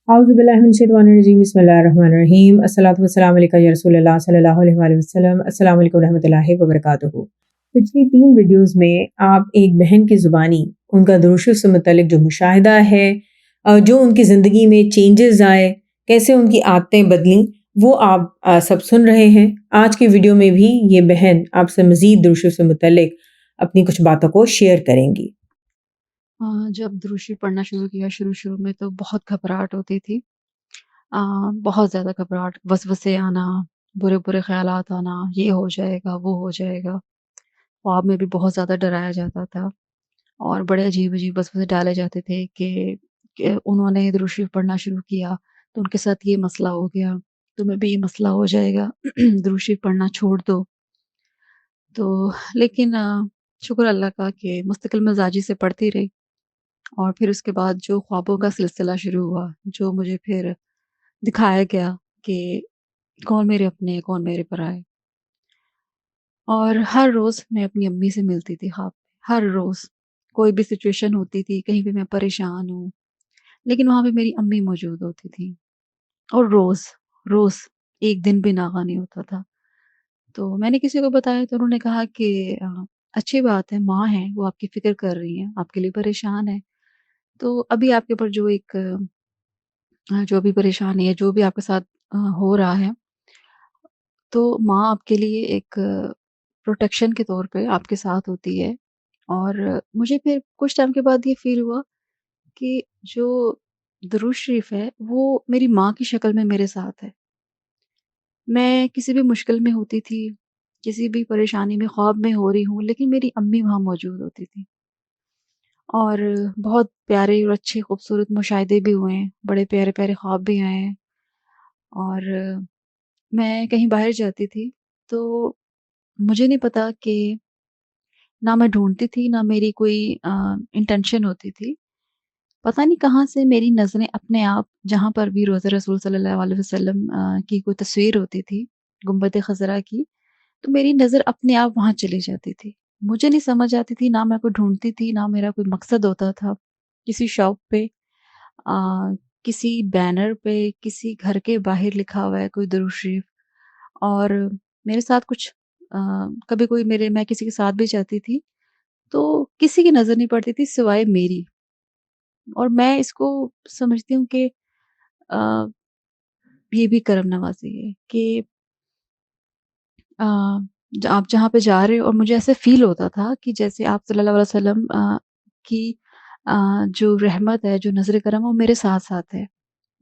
اعوذ باللہ من الشیطان الرجیم بسم اللہ الرحمن الرحیم الصلاۃ والسلام علیکہ یا رسول اللہ صلی اللہ علیہ وآلہ وسلم۔ السلام علیکم ورحمۃ اللہ وبرکاتہ۔ پچھلی 3 ویڈیوز میں آپ ایک بہن کی زبانی ان کا درود شریف سے متعلق جو مشاہدہ ہے، جو ان کی زندگی میں چینجز آئے، کیسے ان کی عادتیں بدلیں، وہ آپ سب سن رہے ہیں۔ آج کی ویڈیو میں بھی یہ بہن آپ سے مزید درود شریف سے متعلق اپنی کچھ باتوں کو شیئر کریں گی۔ جب درود شریف پڑھنا شروع کیا شروع میں تو بہت گھبراہٹ ہوتی تھی، بہت زیادہ گھبراہٹ، وسوسے آنا، برے برے خیالات آنا، یہ ہو جائے گا وہ ہو جائے گا۔ خواب میں بھی بہت زیادہ ڈرایا جاتا تھا اور بڑے عجیب عجیب وسوسے ڈالے جاتے تھے کہ انہوں نے درود شریف پڑھنا شروع کیا تو ان کے ساتھ یہ مسئلہ ہو گیا، تمہیں بھی یہ مسئلہ ہو جائے گا درود شریف پڑھنا چھوڑ دو۔ تو لیکن شکر اللہ کا کہ مستقل مزاجی سے پڑھتی رہی، اور پھر اس کے بعد جو خوابوں کا سلسلہ شروع ہوا، جو مجھے پھر دکھایا گیا کہ کون میرے اپنے کون میرے پرائے، اور ہر روز میں اپنی امی سے ملتی تھی خواب میں، ہر روز کوئی بھی سچویشن ہوتی تھی، کہیں بھی میں پریشان ہوں لیکن وہاں پہ میری امی موجود ہوتی تھی، اور روز روز ایک دن بھی ناغہ نہیں ہوتا تھا۔ تو میں نے کسی کو بتایا تو انہوں نے کہا کہ اچھی بات ہے، ماں ہیں وہ آپ کی فکر کر رہی ہیں، آپ کے لیے پریشان ہے، تو ابھی آپ کے اوپر جو ایک جو بھی پریشانی ہے، جو بھی آپ کے ساتھ ہو رہا ہے، تو ماں آپ کے لیے ایک پروٹیکشن کے طور پہ آپ کے ساتھ ہوتی ہے۔ اور مجھے پھر کچھ ٹائم کے بعد یہ فیل ہوا کہ جو درود شریف ہے وہ میری ماں کی شکل میں میرے ساتھ ہے۔ میں کسی بھی مشکل میں ہوتی تھی، کسی بھی پریشانی میں خواب میں ہو رہی ہوں، لیکن میری امی وہاں موجود ہوتی تھی، اور بہت پیارے اور اچھے خوبصورت مشاہدے بھی ہوئے ہیں، بڑے پیارے پیارے خواب بھی آئے ہیں۔ اور میں کہیں باہر جاتی تھی تو مجھے نہیں پتا کہ نہ میں ڈھونڈتی تھی، نہ میری کوئی انٹینشن ہوتی تھی، پتہ نہیں کہاں سے میری نظریں اپنے آپ جہاں پر بھی روضہ رسول صلی اللہ علیہ وسلم کی کوئی تصویر ہوتی تھی، گنبد خضرا کی، تو میری نظر اپنے آپ وہاں چلی جاتی تھی۔ مجھے نہیں سمجھ آتی تھی، نہ میں کوئی ڈھونڈتی تھی، نہ میرا کوئی مقصد ہوتا تھا۔ کسی شاپ پہ، کسی بینر پہ، کسی گھر کے باہر لکھا ہوا ہے کوئی درود شریف، اور میرے ساتھ کچھ کبھی کوئی میں کسی کے ساتھ بھی جاتی تھی تو کسی کی نظر نہیں پڑتی تھی سوائے میری، اور میں اس کو سمجھتی ہوں کہ آ، یہ بھی کرم نوازی ہے کہ آ، آپ جہاں پہ جا رہے ہو، اور مجھے ایسے فیل ہوتا تھا کہ جیسے آپ صلی اللہ علیہ وسلم کی جو رحمت ہے، جو نظر کرم ہے، وہ میرے ساتھ ساتھ ہے،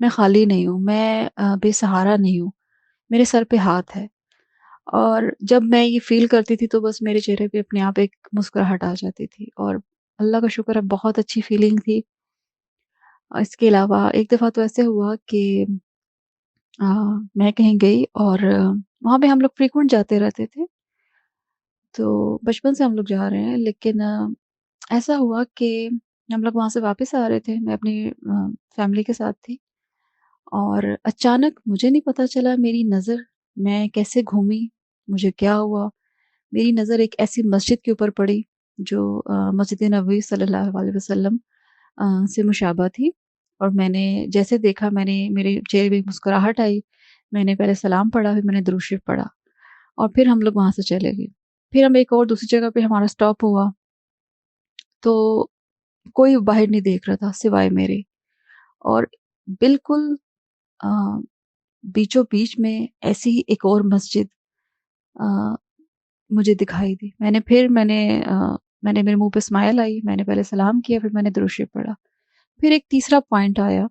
میں خالی نہیں ہوں، میں بے سہارا نہیں ہوں، میرے سر پہ ہاتھ ہے۔ اور جب میں یہ فیل کرتی تھی تو بس میرے چہرے پہ اپنے آپ ایک مسکراہٹ آ جاتی تھی، اور اللہ کا شکر ہے بہت اچھی فیلنگ تھی۔ اس کے علاوہ ایک دفعہ تو ایسے ہوا کہ میں کہیں گئی، اور وہاں پہ ہم لوگ فریکوینٹ جاتے رہتے تھے، تو بچپن سے ہم لوگ جا رہے ہیں، لیکن ایسا ہوا کہ ہم لوگ وہاں سے واپس آ رہے تھے، میں اپنی فیملی کے ساتھ تھی، اور اچانک مجھے نہیں پتا چلا میری نظر، میں کیسے گھومی، مجھے کیا ہوا، میری نظر ایک ایسی مسجد کے اوپر پڑی جو مسجد نبوی صلی اللہ علیہ وسلم سے مشابہ تھی، اور میں نے جیسے دیکھا، میں نے میرے چہرے پہ مسکراہٹ آئی، میں نے پہلے سلام پڑھا، پھر میں نے درود شریف پڑھا، اور پھر ہم لوگ وہاں سے چلے گئے۔ پھر ہم ایک اور دوسری جگہ پہ ہمارا اسٹاپ ہوا تو کوئی باہر نہیں دیکھ رہا تھا سوائے میرے، اور بالکل آ، بیچوں بیچ میں ایسی ہی ایک اور مسجد آ، مجھے دکھائی دی۔ میں نے میرے منہ پہ اسمائل آئی، میں نے پہلے سلام کیا، پھر میں نے درود شریف پڑھا۔ پھر ایک تیسرا پوائنٹ آیا،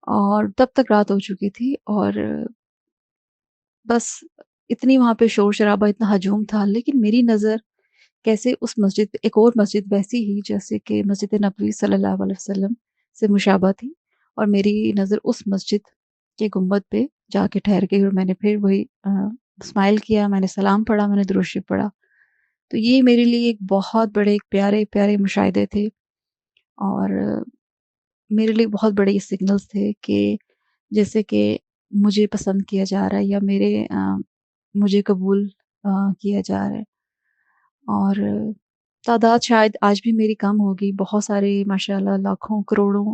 اور تب تک رات ہو چکی تھی، اور بس اتنی وہاں پہ شور شرابہ، اتنا ہجوم تھا، لیکن میری نظر کیسے اس مسجد پہ، ایک اور مسجد ویسی ہی جیسے کہ مسجد نبوی صلی اللہ علیہ وسلم سے مشابہ تھی، اور میری نظر اس مسجد کے گنبد پہ جا کے ٹھہر گئی، اور میں نے پھر وہی اسمائل کیا، میں نے سلام پڑھا، میں نے درود شریف پڑھا۔ تو یہ میرے لیے ایک بہت بڑے، ایک پیارے پیارے مشاہدے تھے، اور میرے لیے بہت بڑے یہ سگنلز تھے کہ جیسے کہ مجھے پسند کیا جا رہا ہے، یا مجھے قبول کیا جا رہا ہے۔ اور تعداد شاید آج بھی میری کم ہوگی، بہت سارے ماشاء اللہ لاکھوں کروڑوں